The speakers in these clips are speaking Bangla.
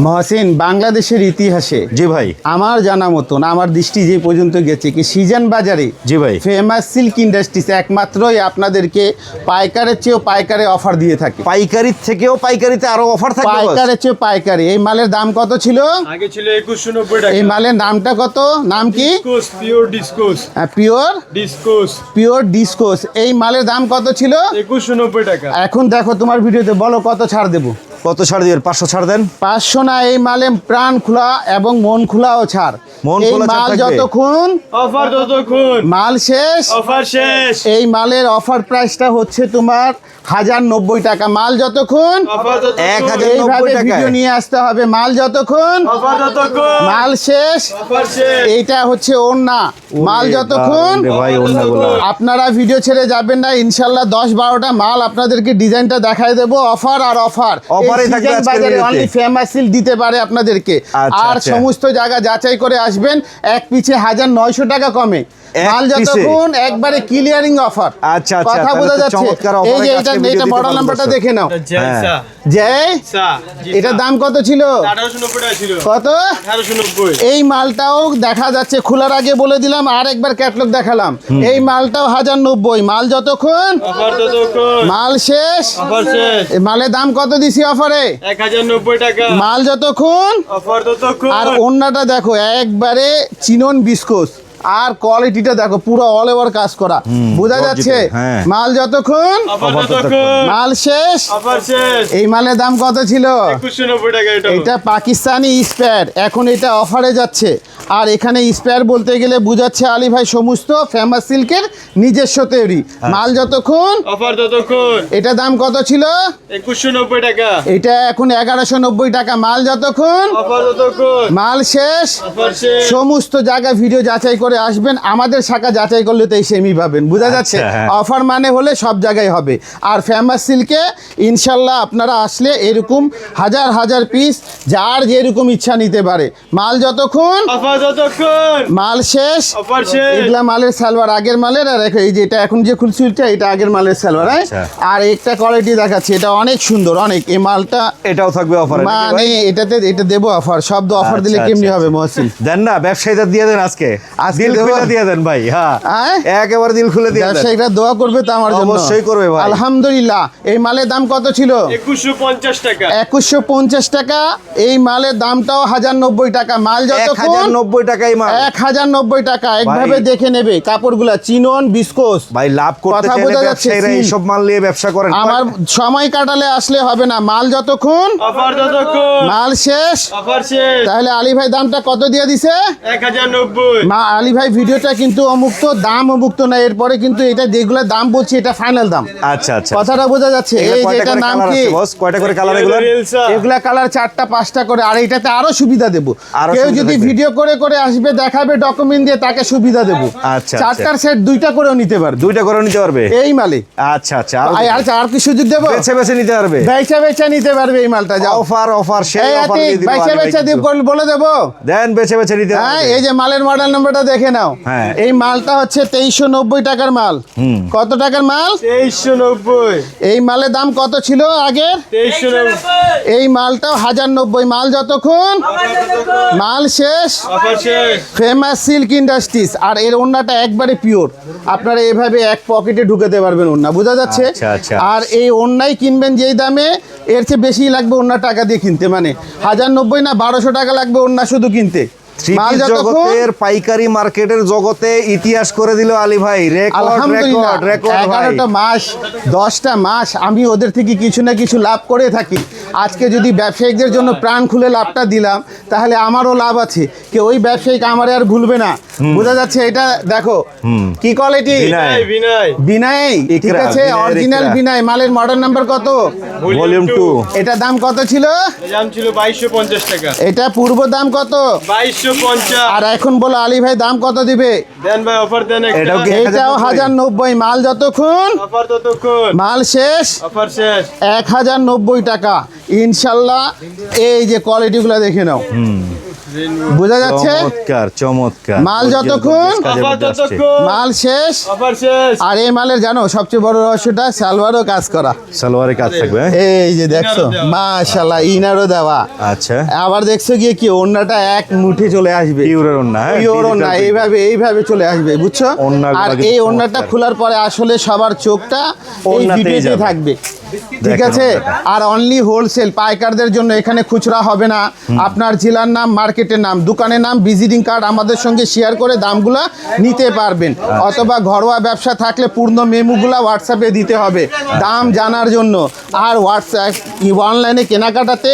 মহসিন, বাংলাদেশের ইতিহাসে জি ভাই, আমার জানা মতন আমার দৃষ্টি যে পর্যন্ত গেছে কি সিজন বাজারে জি ভাই, ফেমাস সিল্ক ইন্ডাস্ট্রিজ একমাত্রই আপনাদেরকে পাইকারের চেয়েও পাইকারে অফার দিয়ে থাকে। পাইকারির থেকেও পাইকারিতে আরো অফার থাকবে বস? পাইকারের চেয়েও পাইকারি। এই মালের দাম কত ছিল? আগে ছিল 2190 টাকা। এই মালের নামটা কত? নাম কি? Discos, pure discos. Pure discos pure discos. এই মালের দাম কত ছিল? 2190 টাকা। এখন দেখো তোমার ভিডিওতে, বলো কত ছাড় দেবো? কত ছাড় দিবেন? 500 ছাড় দেন। 500 না, এই মালে প্রাণ খোলা এবং মন খোলাও ছাড়। মন এই খোলা ছাড় মাল থাকবে? যতক্ষণ অফার ততক্ষণ, মাল শেষ। অফার শেষ। এই মালের অফার প্রাইসটা হচ্ছে তোমার 1090 টাকা। মাল যতক্ষণ অফার ততক্ষণ, 1090 এইভাবে টাকায়। ভিডিও নিয়ে আসতে হবে। মাল যতক্ষণ অফার ততক্ষণ, মাল শেষ। অফার শেষ। এইটা হচ্ছে ওড়না। মাল ওরে যতক্ষণ বাপ রে ভাই, ওড়নাগুলো। আপনারা ভিডিও ছেড়ে যাবেন না, ইনশাল্লাহ 10-12টা মাল আপনাদেরকে ডিজাইনটা দেখাই দেবো। অফার আর অফার। অফারই থাকবে আজকের বাজারে ভিডিওতে। অনলি ফেমাস সিল দিতে পারে আপনাদেরকে। আচ্ছা, আর আচ্ছা। সমস্ত জায়গা যাচাই করে আসবেন, এক পিছে 1900 টাকা কমে। এক মাল পিছে? যতক্ষণ একবারে ক্লিয়ারিং অফার। আচ্ছা, আচ্ছা, কথা তাহলে বোঝা তো যাচ্ছে? চমৎকার এই অফারে যে আজকে এটা ভিডিও দিতে মডেল পারবেন নাম্বারটা দর্শক। দেখে নাও। জেলসা, যে সা, জি, এটা সা। দাম কত ছিল? 1890 টাকা ছিল। কত? 1890। এই মালটাও দেখা যাচ্ছে, খোলার আগে বলে দিলাম, আর একবার ক্যাটালগ দেখালাম। এই মালটাও 1090। মাল যতক্ষণ অফার ততক্ষণ, মাল শেষ। অফার শেষ। এই মালের দাম কত দিছি অফারে? 1090 টাকা। মাল যতক্ষণ। অফার ততক্ষণ। আর ওন্নাটা দেখো একবারে চিনন বিস্কুট, আর কোয়ালিটিটা দেখো পুরো অল ওভার কাজ করা, বোঝা যাচ্ছে? হ্যাঁ। মাল যতক্ষণ অফার অফার ততক্ষণ, মাল শেষ। অফার শেষ। এই মালের দাম কত ছিল? 2190 টাকা এটা। এটা পাকিস্তানি স্পেয়ার, এখন এটা অফারে যাচ্ছে। আর এখানে স্পেয়ার বলতে গেলে বুঝাচ্ছে আলী ভাই সমস্ত ফেমাস সিল্কের নিজস্ব তৈরি। মাল যতক্ষণ। অফার ততক্ষণ, এটা দাম কত ছিল? 2190 টাকা। এটা এখন 1190 টাকা। মাল যতক্ষণ অফার ততক্ষণ, মাল শেষ। অফার শেষ। সমস্ত জায়গায় ভিডিও যাচাই করে আসবেন, আমাদের শাখা যাচাই করলে তো এই সেমই পাবেন, বোঝা যাচ্ছে? আচ্ছা, হ্যাঁ। অফার মানে হলে সব জায়গায় হবে। আর ফেমাস সিল্কে ইনশাল্লাহ আপনারা আসলে এরকম হাজার হাজার পিস যার যেরকম ইচ্ছা নিতে পারে। মাল যতক্ষণ অফার ততক্ষণ, মাল শেষ। অফার শেষ। এগুলা মালের সালোয়ার আগের মালের, আর এই যে এটা এখন যে খুলছি এটা আগের মালের সালোয়ার। হ্যাঁ? আচ্ছা। আর একটা কোয়ালিটি দেখাচ্ছি, এটা অনেক সুন্দর, অনেক। এই মালটা এটাও থাকবে অফারে মানে এটা দেবো অফার। শব্দ অফার দিলে আচ্ছা, কেমনি আচ্ছা, হবে আচ্ছা। মহসিন? দেন না, ব্যবসায়ীদের দিয়ে দেন আজকে দিল দেবো? খুলে দিয়ে দেন ভাই। হ্যাঁ, আয়? একেবারে দিল খুলে দিয়ে দেন। ব্যবসায়ীরা দোয়া করবে তো আমার জন্য। অবশ্যই করবে ভাই। আলহামদুলিল্লাহ। এই মালের দাম কত ছিল? 2150 টাকা। 2150 টাকা। এই মালের দামটাও 1090 টাকা। মাল যতক্ষণ 1090 টাকাই মাল। 1090 টাকা। একভাবে দেখে নেবে কাপড়গুলা, চিনন বিস্কোস। ভাই লাভ করতে কথা চাইলে বোঝা যাচ্ছে? ব্যবসায়ীরা সিল। এইসব মাল নিয়ে ব্যবসা করেন। আমার সময় কাটালে আসলে হবে না। মাল যতক্ষণ অফার ততক্ষণ, মাল শেষ। অফার শেষ। তাহলে আলী ভাই দামটা কত দিয়ে দিছে? 1090। আলী ভাই ভিডিওটা কিন্তু অমুক্ত, দাম অমুক্ত না। এরপরে কিন্তু এটা যেগুলো দাম বলছি এটা ফাইনাল দাম। আচ্ছা, আচ্ছা। কথাটা বোঝা যাচ্ছে? এগুলা এই যে কয়টা এটার করে নাম কালার কি? আছে বস? কয়টা করে কালার এগুলো? রেলসা। এগুলা কালার 4টা-5টা করে। আর এটাতে আরো সুবিধা দেবো। আরো কেউ সুবিধা যদি থাকবে। ভিডিও করে করে আসবে, দেখাবে ডকুমেন্ট দিয়ে, তাকে সুবিধা দেবো। আচ্ছা, 4টার সেট 2টা করেও নিতে পারবে 2টা করে নিতে পারবে? এই মালে। আচ্ছা, আচ্ছা। আর কি সুযোগ দেবো? বেছে বেছে নিতে পারবে? বেচা নিতে পারবে এই মালটা। যাও অফার সেই এই অফার আতিক, দিয়ে দিল বেচা আলী ভাই দিয়ে কিন্তু। বলে দেবো। দেন বেছে বেছে নিতে হ্যাঁ, পারবে। এই যে মালের মডেল নাম্বারটা দেখে নাও। হ্যাঁ। এই মালটা হচ্ছে 2390 টাকার মাল। কত টাকার মাল? 2390। এই মালের দাম কত ছিল আগের? 2390। এই মালটাও 1090। মাল যতক্ষণ মাল শেষ। অফার শেষ। Famous silk industries. আর এর ওড়নাটা একবারে পিওর। আপনারা এভাবে এক পকেটে ঢুকাতে পারবেন ওড়না, বোঝা যাচ্ছে? আচ্ছা, আচ্ছা। আর এই ওড়নাই কিনবেন যেই দামে, এর চেয়ে বেশি লাগবে ওড়না টাকা দিয়ে কিনতে। মানে 1090 না 1200 টাকা লাগবে ওড়না শুধু কিনতে। মাল যতক্ষণ জগতের পাইকারি মার্কেটের জগতে ইতিহাস করে দিল আলী ভাই। রেকর্ড আলহামদুলিল্লাহ, রেকর্ড রেকর্ড ভাই। 11টা মাস 10টা মাস আমি ওদের থেকে কিছু না কিছু লাভ করে থাকি। আজকে যদি ব্যবসায়িকদের জন্য প্রাণ খুলে লাভটা দিলাম, তাহলে আমারও লাভ আছে। ওই ব্যবসায়িক আমারে আর ভুলবে না, বোঝা যাচ্ছে? এটা দেখো কি কোয়ালিটি। বিনয়। বিনয়। বিনয়, ঠিক ইকরা, আছে, বিনয়ের অরিজিনাল ইকরা। বিনয়। মালের মডেল নাম্বার কত? ভলিউম 2। এটা দাম কত ছিল? দাম ছিল 2250 টাকা। এটা পূর্ব দাম কত? 2250। আর এখন বলো আলী ভাই দাম কত দিবে? দেন ভাই, অফার দেন একটা। এটাও কি? এটাও 1090। মাল যতক্ষণ অফার ততক্ষণ, মাল শেষ। অফার শেষ। 1090 টাকা। ইনশাল্লাহ এই যে কোয়ালিটিগুলো দেখে নাও। বোঝা যাচ্ছে? চমৎকার চমৎকার। মাল যতক্ষণ কাজের অফার মধ্যে আসছে। ততক্ষণ মাল শেষ। অফার শেষ। আর এই মালের জানো সবচেয়ে বড় রহস্যটা সালোয়ারও কাজ করা। সালোয়ারে কাজ থাকবে, হ্যাঁ? এই যে দেখছো ইনারও দেওয়া। মাশাআল্লাহ ইনারও দেওয়া। আচ্ছা, আবার দেখছো গিয়ে কি ওড়নাটা এক মুঠে চলে আসবে, পিওরের ওড়না, হ্যাঁ? পিওর ওড়না Digital এইভাবে চলে আসবে, বুঝছো? ওড়নাগুলো আর কিন্তু এই চমৎকার। ওড়নাটা খোলার পরে আসলে সবার চোখটা এই ওড়নাতেই ভিডিওতে যাবে। থাকবে, ঠিক দেখেন আছে? ওড়নাটা। আর অনলি হোলসেল পাইকারদের জন্য, এখানে খুচরা হবে না। আপনার জেলার নাম, মার্কেটের নাম, দোকানের নাম, ভিজিটিং কার্ড আমাদের সঙ্গে শেয়ার করে দামগুলো নিতে পারবেন। অথবা ঘরোয়া ব্যবসা থাকলে পূর্ণ মেমুগুলো হোয়াটসঅ্যাপে দিতে হবে দাম জানার জন্য। আর হোয়াটসঅ্যাপ অনলাইনে কেনাকাটাতে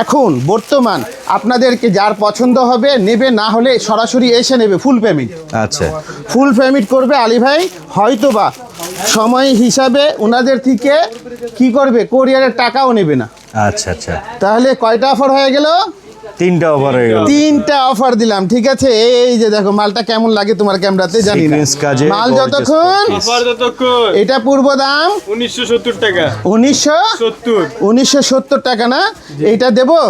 এখন বর্তমান আপনাদেরকে যার পছন্দ হবে নেবে, না হলে সরাসরি এসে নেবে ফুল পেমেন্ট। আচ্ছা, ফুল পেমেন্ট করবে আলী ভাই, হয়তোবা সময় হিসাবে ওনাদের থেকে কি করবে, কোরিয়ারের টাকাও নেবে না। আচ্ছা আচ্ছা, তাহলে কয়টা অফার হয়ে গেল? 3টা ওভার হয়ে গেল। 3টা অফার দিলাম, ঠিক আছে? এই যে দেখো মালটা কেমন লাগে তোমার ক্যামেরাতে জানি না। Sequence কাজে মাল gorgeous যতক্ষণ piece। অফার ততক্ষণ এটা পূর্ব দাম 1970 টাকা। 1970 টাকা না? এইটা দেবো।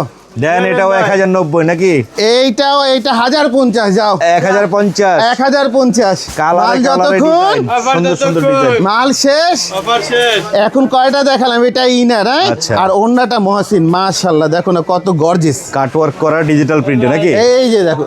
দেন এটাও 1090 নাকি? এইটা 1050 যাও, 1050। 1050 কালারে মাল কালারে যতক্ষণ ডিজাইন, আবার সুন্দর সুন্দর যতক্ষণ। ডিজাইন। মাল শেষ। অফার শেষ। এখন কয়টা দেখালাম? এটা ইনার, হ্যাঁ? আচ্ছা। আর ওন্নাটা মহসিন, মাশাআল্লাহ দেখো না কত গর্জিয়াস। কাটওয়ার্ক করা ডিজিটাল প্রিন্টে নাকি? এই যে দেখো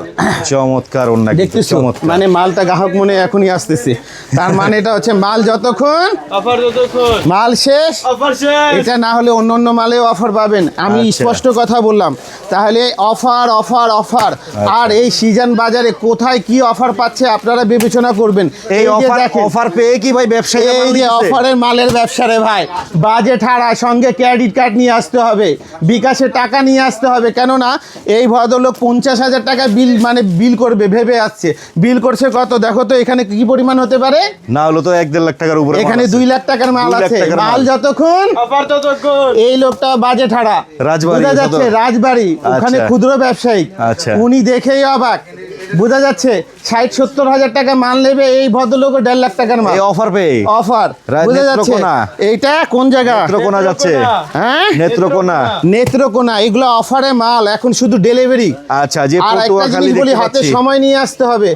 চমৎকার ওড়না, কিন্তু দেখতেছো, চমৎকার। মানে মালটা গ্রাহক মনে এখনই আসতেছে। তার মানে এটা হচ্ছে মাল যতক্ষণ অফার ততক্ষণ। মাল শেষ। অফার শেষ। এটা না হলে অন্য অন্য মালেও অফার পাবেন, আমি আচ্ছা। স্পষ্ট কথা বললাম। তাহলে অফার অফার অফার। আর এই সিজন বাজারে কোথায় কি অফার পাচ্ছে আপনারা বিবেচনা করবেন। এই যে অফার দেখেন, অফার পেয়ে কি ভাই ব্যবসায়ী এই যে অফারের মালের ব্যবসা রে ভাই, বাজেট হারা, সঙ্গে ক্রেডিট কার্ড নিয়ে আসতে হবে, বিকাশে টাকা নিয়ে আসতে হবে। কেননা এই ভদ্রলোক 50,000 টাকা বিল করবে ভেবে আসছে। বিল করছে কত দেখো তো, এখানে কি পরিমাণ হতে পারে? না হলো তো 1-1.5 লাখ টাকার উপরে। এখানে 2 লাখ টাকার মাল 2 লাখ আছে। টাকার মাল মাল। যতক্ষণ অফার ততক্ষণ। এই লোকটা বাজেট হারা, রাজবাড়ী, বোঝা যাচ্ছে কত? রাজবাড়ি, ওখানে আচ্ছা। ক্ষুদ্র ব্যবসায়ী। আচ্ছা। উনি দেখেই অবাক, বোঝা যাচ্ছে 60-70 হাজার টাকা মাল নেবে এই ভদ্রলোক 1.5 লাখ টাকার মাল এই অফার পেয়ে অফার, রাজ বোঝা যাচ্ছে। নেত্রকোনা। এইটা কোন জায়গা? নেত্রকোনা যাচ্ছে, হ্যাঁ, নেত্রকোনা। নেত্রকোনা। এগুলো অফারে মাল, এখন শুধু ডেলিভারি। আচ্ছা, যে আর একটা পটুয়াখালী জিনিস বলি, দেখতে হাতে পাচ্ছি। সময় নিয়ে আসতে হবে,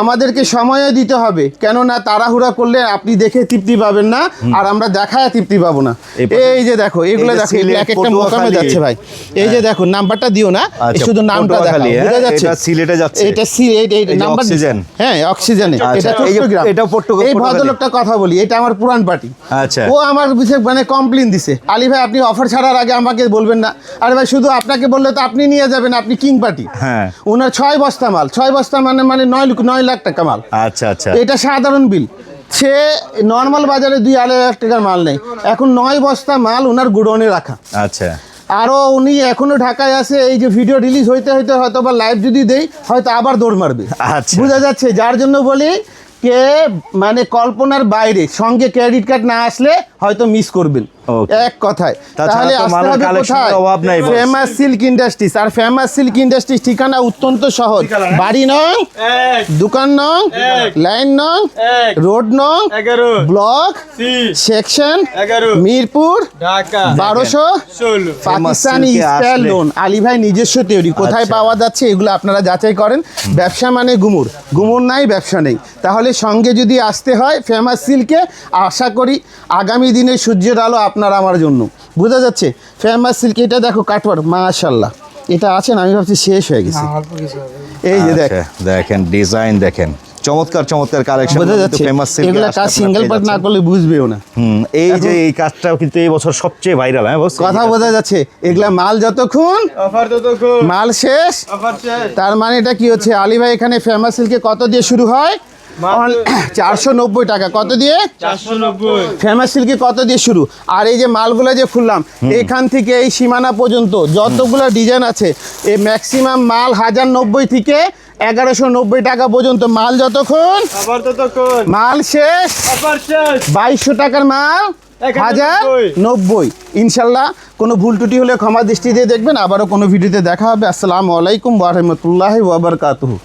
আমাদেরকে সময়ও দিতে হবে। কেননা তাড়াহুড়া করলে আপনি দেখে তৃপ্তি পাবেন না, আর আমরা দেখায় তৃপ্তি পাবো না। এই পাশে। এই যে দেখো, এগুলো এই যে দেখো, সিলেট, এক একটা মোকামে পটুয়াখালী। যাচ্ছে ভাই। এই যে দেখো, নাম্বারটা দিও না, আচ্ছা, শুধু নামটা দেখো, পটুয়াখালী, হ্যাঁ? বোঝা যাচ্ছে এটা সিলেটে যাচ্ছে। এটা সিলেট, এই এই যে নাম্বার অক্সিজেন। হ্যাঁ, অক্সিজেনে। আচ্ছা, এটা এই যে চট্টগ্রাম। এটাও এই পটুয়াখালী। ভদ্রলোকটা কথা বলি, এটা আমার পুরান পার্টি। আচ্ছা। ও আমার বিষয়ে মানে কমপ্লেন দিছে, আলী ভাই আপনি অফার ছাড়ার আগে আমাকে বলবেন না। আরে ভাই, শুধু আপনাকে বললে তো আপনি নিয়ে যাবেন, আপনি কিং পার্টি। হ্যাঁ। ওনার 6 বস্তা মাল, 6 বস্তা মানে 9 লাখ টাকা মাল। আচ্ছা আচ্ছা, এটা সাধারণ বিল। সে নর্মাল বাজারে 2-2.5 লাখ টাকার মাল নেই, এখন 9 বস্তা মাল ওনার গুডাউনে রাখা। আচ্ছা। আরও উনি এখনো ঢাকায় আছে। এই যে ভিডিও রিলিজ হইতে হইতে হয়তো বা লাইভ যদি দেই, হয়তো আবার দৌড় মারবে। আচ্ছা। বোঝা যাচ্ছে, যার জন্য বলি কে মানে কল্পনার বাইরে, সঙ্গে ক্রেডিট কার্ড না আসলে হয়তো মিস করবেন। Okay. এক কথায় তাছাড়া তাহলে তো আসতে মালের হবে collection কোথায়? এর অভাব নাই boss। Famous silk industries. আর ফেমাস সিল্ক ইন্ডাস্ট্রিজ ঠিকানা অত্যন্ত সহজ, বাড়ি নং, এক, দোকান নং, এক, লাইন নং, এক, রোড নং, 11, block, C, section, 11, Mirpur, Dhaka, 1216। 16। Pakistani সিল্কে স্টাইল আসলে- লোন, আলী ভাই নিজস্ব তৈরি। কোথায় আচ্ছা। পাওয়া যাচ্ছে এগুলো আপনারা যাচাই করেন। ব্যবসা মানে গুমুর, গুমুর নাই ব্যবসা নেই। তাহলে সঙ্গে যদি আসতে হয় ফেমাস সিল্কে, আশা করি আগামী দিনে সূর্যের আলো আপনার আমার জন্য। বোঝা যাচ্ছে ফেমাস সিল্ক। এটা দেখো কাটওয়ার্ক, মাশাআল্লাহ। এটা আছে না, আমি ভাবছি শেষ হয়ে গেছে। এই যে দেখ, আচ্ছা, দেখেন ডিজাইন, দেখেন চমৎকার চমৎকার কালেকশন। বোঝা যাচ্ছে ফেমাস এগুলা কাজ সিঙ্গেল পার্ট না করলে বুঝবেও না। এই যে এই কাজটাও কিন্তু এই বছর সবচেয়ে ভাইরাল, হ্যাঁ বস? কথা বোঝা যাচ্ছে। এগুলা মাল যতক্ষণ অফার ততক্ষণ। মাল শেষ, অফার শেষ। তার মানে এটা কি হচ্ছে, আলী ভাই এখানে ফেমাস সিল্কে কত দিয়ে শুরু হয়? মাত্র 490 টাকা। কত দিয়ে? 490। ফেমাস সিল্কে কত দিয়ে শুরু? আর এই যে মালগুলো যে খুললাম, এখান থেকে এই সীমানা পর্যন্ত যতগুলো ডিজাইন আছে, এই ম্যাক্সিমাম মাল 1090 থেকে 1190 টাকা পর্যন্ত মাল। যতক্ষণ অফার ততক্ষণ। মাল শেষ, অফার শেষ। 2200 টাকার মাল 1090। ইনশাল্লাহ কোনো ভুল ত্রুটি হলে ক্ষমা দৃষ্টি দিয়ে দেখবেন। আবারও কোনো ভিডিওতে দেখা হবে। আসসালামু আলাইকুম ওয়া রাহমাতুল্লাহি ওয়া বারাকাতুহু।